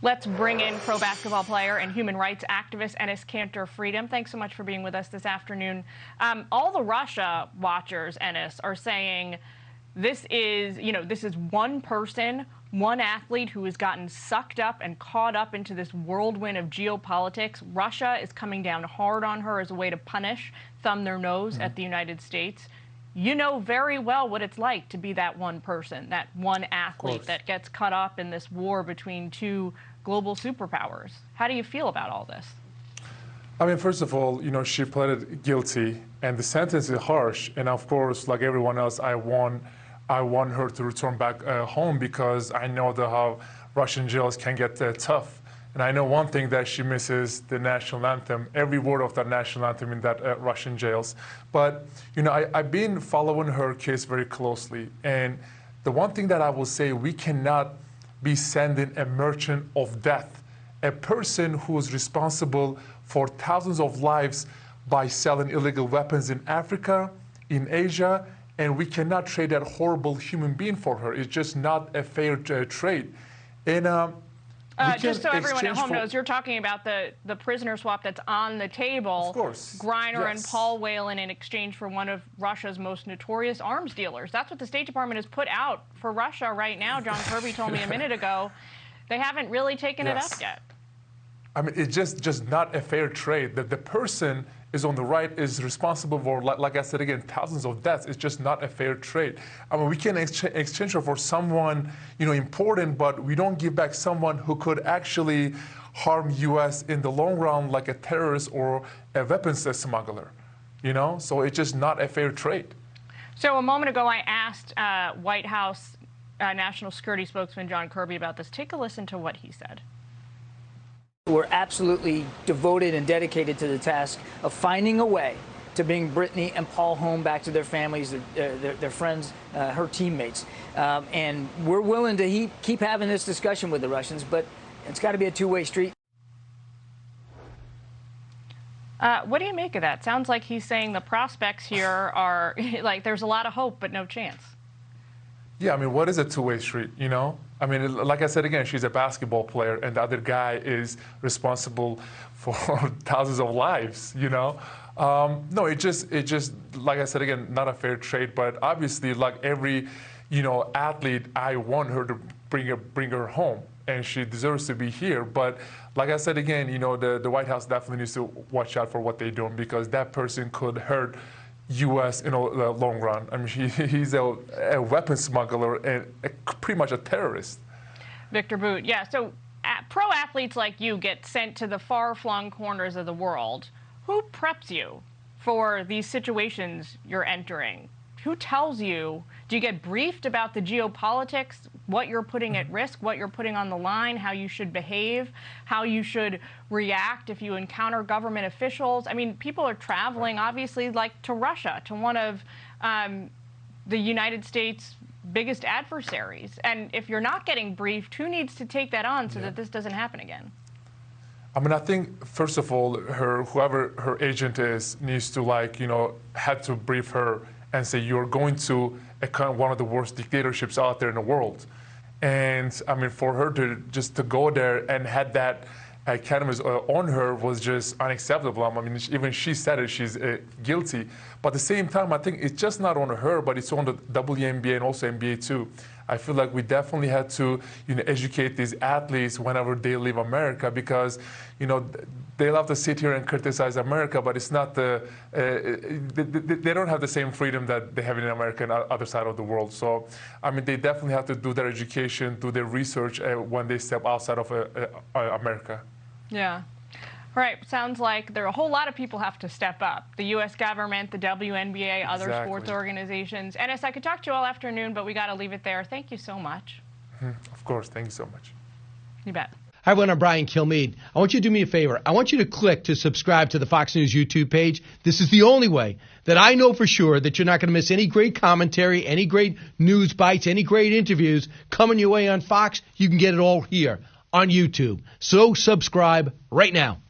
Let's bring in pro basketball player and human rights activist Enes Kanter Freedom. Thanks so much for being with us this afternoon. All the Russia watchers, Enes, are saying this is one person, one athlete who has gotten sucked up and caught up into this whirlwind of geopolitics. Russia is coming down hard on her as a way to punish, thumb their nose at the United States. You know very well what it's like to be that one person, that one athlete that gets caught up in this war between two global superpowers. How do you feel about all this? I mean, first of all, she pleaded guilty, and the sentence is harsh. And of course, like everyone else, I want her to return back home because I know how Russian jails can get tough. And I know one thing, that she misses the national anthem, every word of that national anthem in that Russian jails. But, I've been following her case very closely. And the one thing that I will say, we cannot be sending a merchant of death, a person who is responsible for thousands of lives by selling illegal weapons in Africa, in Asia, and we cannot trade that horrible human being for her. It's just not a fair trade. And just so everyone at home knows, you're talking about the prisoner swap that's on the table. Of course. Griner and Paul Whelan in exchange for one of Russia's most notorious arms dealers. That's what the State Department has put out for Russia right now. John Kirby told me a minute ago. They haven't really taken it up yet. I mean, it's just not a fair trade. That the person is on the right is responsible for, like I said again, thousands of deaths. It's just not a fair trade. I mean, we can exchange her for someone, important, but we don't give back someone who could actually harm U.S. in the long run, like a terrorist or a weapons smuggler. So it's just not a fair trade. So a moment ago, I asked White House National Security spokesman John Kirby about this. Take a listen to what he said. We're absolutely devoted and dedicated to the task of finding a way to bring Brittney and Paul home back to their families, their friends, her teammates. And we're willing to keep having this discussion with the Russians, but it's got to be a two-way street. What do you make of that? Sounds like he's saying the prospects here are like there's a lot of hope, but no chance. Yeah, I mean, what is a two-way street, I mean, like I said again, she's a basketball player, and the other guy is responsible for thousands of lives, No, it just, like I said again, not a fair trade, but obviously, like every, athlete, I want her to bring her home, and she deserves to be here. But like I said again, the White House definitely needs to watch out for what they're doing, because that person could hurt U.S. in the long run. I mean, he's a weapons smuggler and pretty much a terrorist. Victor Boot, yeah. So pro athletes like you get sent to the far-flung corners of the world. Who preps you for these situations you're entering? Who tells you? Do you get briefed about the geopolitics, what you're putting at risk, what you're putting on the line, how you should behave, how you should react if you encounter government officials? I mean, people are traveling, obviously, like to Russia, to one of the United States' biggest adversaries. And if you're not getting briefed, who needs to take that on so that this doesn't happen again? I mean, I think, first of all, whoever her agent is needs to, had to brief her and say, you're going to one of the worst dictatorships out there in the world. And I mean, for her to go there and had that cannabis on her was just unacceptable. I mean, even she said it, she's guilty. But at the same time, I think it's just not on her, but it's on the WNBA and also NBA too. I feel like we definitely had to, educate these athletes whenever they leave America, because, they love to sit here and criticize America, but it's not they don't have the same freedom that they have in America and other side of the world. So, I mean, they definitely have to do their education, do their research when they step outside of America. Yeah. All right. Sounds like there are a whole lot of people have to step up. The U.S. government, the WNBA, other sports organizations. Enes, I could talk to you all afternoon, but we got to leave it there. Thank you so much. Of course. Thank you so much. You bet. Hi, everyone. I'm Brian Kilmeade. I want you to do me a favor. I want you to click to subscribe to the Fox News YouTube page. This is the only way that I know for sure that you're not going to miss any great commentary, any great news bites, any great interviews coming your way on Fox. You can get it all here on YouTube. So subscribe right now.